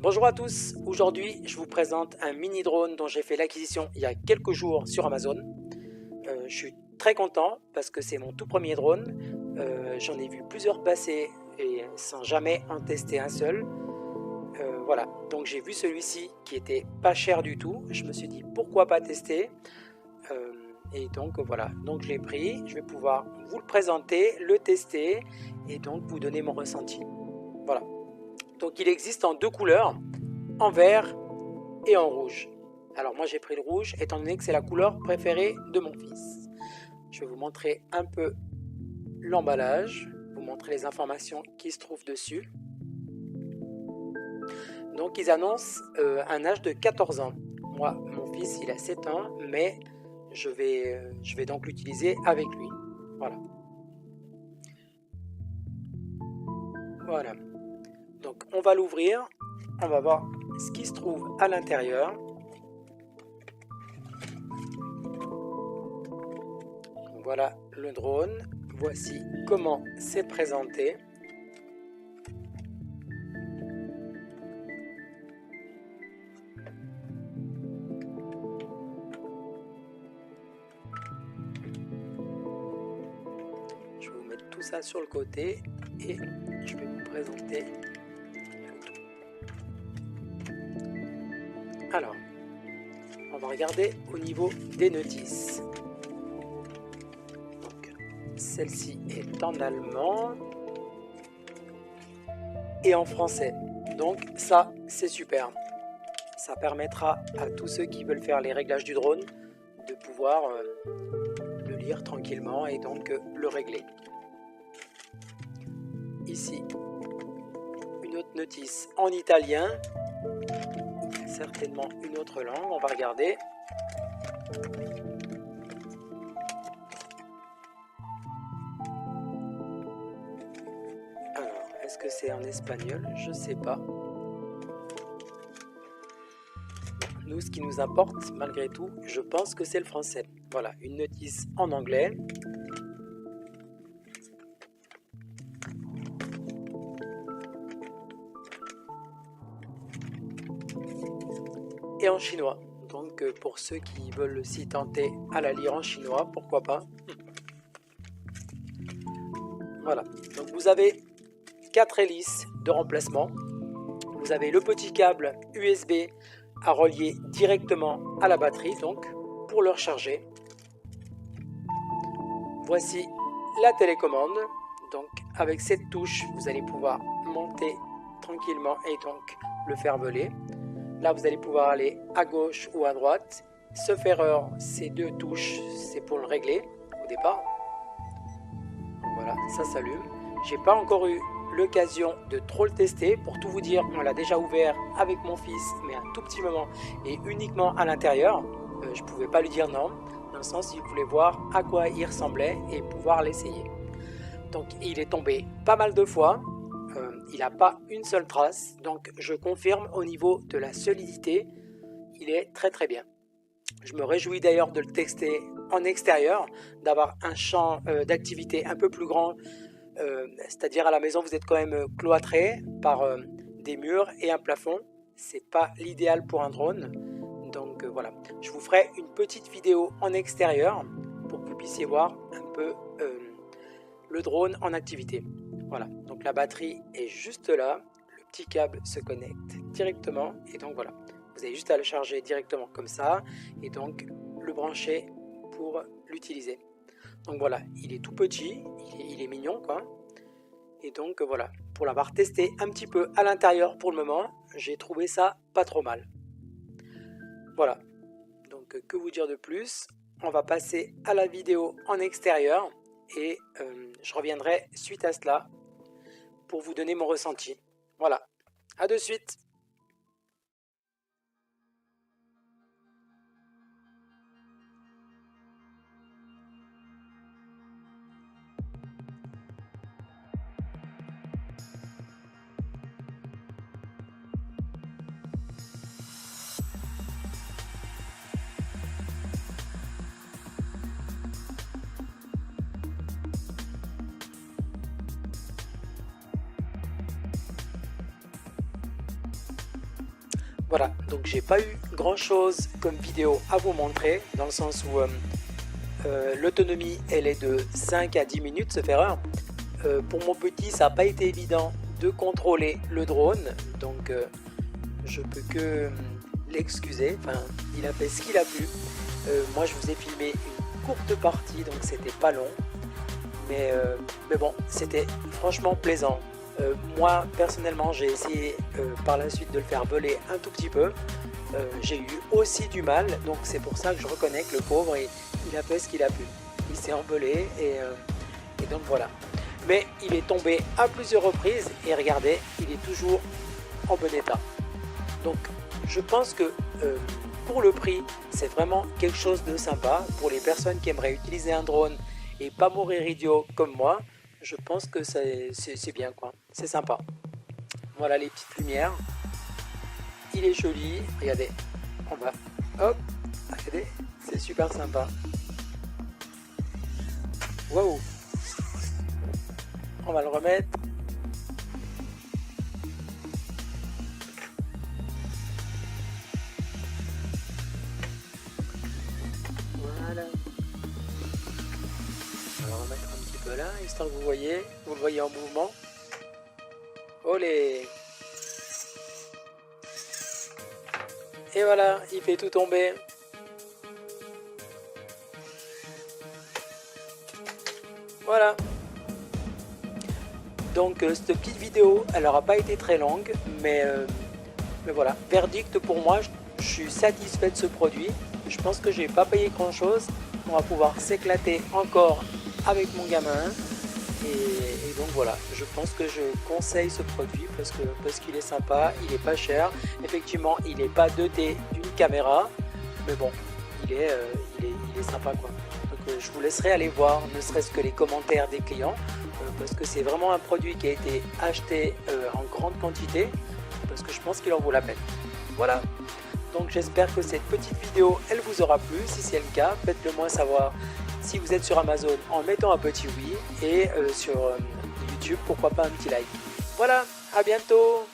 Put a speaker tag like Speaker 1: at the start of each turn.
Speaker 1: Bonjour à tous, aujourd'hui je vous présente un mini drone dont j'ai fait l'acquisition il y a quelques jours sur Amazon. Je suis très content parce que c'est mon tout premier drone. J'en ai vu plusieurs passer et sans jamais en tester un seul. Voilà, donc j'ai vu celui-ci qui était pas cher du tout. Je me suis dit pourquoi pas tester. Et donc voilà, donc je l'ai pris, je vais pouvoir vous le présenter, le tester et donc vous donner mon ressenti. Voilà, donc il existe en deux couleurs, en vert et en rouge. Alors moi j'ai pris le rouge étant donné que c'est la couleur préférée de mon fils. Je vais vous montrer un peu l'emballage, vous montrer les informations qui se trouvent dessus. Donc ils annoncent un âge de 14 ans. Moi mon fils il a 7 ans mais je vais donc l'utiliser avec lui. Voilà. Voilà. Donc on va l'ouvrir, on va voir ce qui se trouve à l'intérieur. Voilà le drone, voici comment c'est présenté. Je vais vous mettre tout ça sur le côté et je vais vous présenter le tout. Alors, on va regarder au niveau des notices. Celle-ci est en allemand et en français. Donc ça, c'est super. Ça permettra à tous ceux qui veulent faire les réglages du drone de pouvoir le lire tranquillement et donc le régler. Ici, une autre notice en italien. Certainement une autre langue, on va regarder. Alors, est-ce que c'est en espagnol? Je sais pas. Nous, ce qui nous importe, malgré tout, je pense que c'est le français. Voilà, une notice en anglais. Et en chinois. Donc, pour ceux qui veulent s'y tenter à la lire en chinois, pourquoi pas. Voilà, donc vous avez 4 hélices de remplacement. Vous avez le petit câble USB à relier directement à la batterie, donc pour le recharger. Voici la télécommande. Donc avec cette touche, vous allez pouvoir monter tranquillement et donc le faire voler. Là, vous allez pouvoir aller à gauche ou à droite. Sauf erreur, ces deux touches, c'est pour le régler au départ. Voilà, ça s'allume. J'ai pas encore eu l'occasion de trop le tester. Pour tout vous dire, on l'a déjà ouvert avec mon fils, mais un tout petit moment et uniquement à l'intérieur. Je pouvais pas lui dire non, dans le sens il voulait voir à quoi il ressemblait et pouvoir l'essayer. Donc il est tombé pas mal de fois. Il n'a pas une seule trace, donc je confirme au niveau de la solidité, il est très très bien. Je me réjouis d'ailleurs de le tester en extérieur, d'avoir un champ d'activité un peu plus grand, c'est-à-dire à la maison vous êtes quand même cloîtré par des murs et un plafond. C'est pas l'idéal pour un drone, donc voilà. Je vous ferai une petite vidéo en extérieur pour que vous puissiez voir un peu le drone en activité. Voilà, donc la batterie est juste là, le petit câble se connecte directement et donc voilà, vous avez juste à le charger directement comme ça et donc le brancher pour l'utiliser. Donc voilà, il est tout petit, il est mignon quoi. Et donc voilà, pour l'avoir testé un petit peu à l'intérieur pour le moment, j'ai trouvé ça pas trop mal. Voilà, donc que vous dire de plus? On va passer à la vidéo en extérieur et je reviendrai suite à cela pour vous donner mon ressenti. Voilà, à de suite. Voilà, donc j'ai pas eu grand chose comme vidéo à vous montrer, dans le sens où l'autonomie elle est de 5 à 10 minutes, sauf erreur. Pour mon petit, ça n'a pas été évident de contrôler le drone, donc je peux que l'excuser. Enfin, il a fait ce qu'il a pu. Moi, je vous ai filmé une courte partie, donc c'était pas long, mais bon, c'était franchement plaisant. Moi, personnellement, j'ai essayé par la suite de le faire voler un tout petit peu. J'ai eu aussi du mal, donc c'est pour ça que je reconnais que le pauvre, il a fait ce qu'il a pu. Il s'est envolé et donc voilà. Mais il est tombé à plusieurs reprises et regardez, il est toujours en bon état. Donc je pense que pour le prix, c'est vraiment quelque chose de sympa. Pour les personnes qui aimeraient utiliser un drone et pas mourir idiot comme moi, je pense que c'est bien quoi. C'est sympa. Voilà les petites lumières. Il est joli. Regardez, on va, hop, regardez, c'est super sympa. Waouh. On va le remettre. Voilà. On va le remettre un petit peu là, histoire que vous le voyez en mouvement. Olé! Et voilà, il fait tout tomber. Voilà. Donc cette petite vidéo, elle n'aura pas été très longue, mais voilà. Verdict pour moi, je suis satisfait de ce produit. Je pense que j'ai pas payé grand chose. On va pouvoir s'éclater encore avec mon gamin. Et donc voilà, je pense que je conseille ce produit parce qu'il est sympa, il est pas cher. Effectivement, il n'est pas doté d'une caméra, mais bon, il est sympa quoi. Donc je vous laisserai aller voir, ne serait-ce que les commentaires des clients, parce que c'est vraiment un produit qui a été acheté en grande quantité, parce que je pense qu'il en vaut la peine. Voilà. Donc j'espère que cette petite vidéo, elle vous aura plu. Si c'est le cas, faites-le moi savoir si vous êtes sur Amazon en mettant un petit oui, et sur YouTube, pourquoi pas un petit like. Voilà, à bientôt.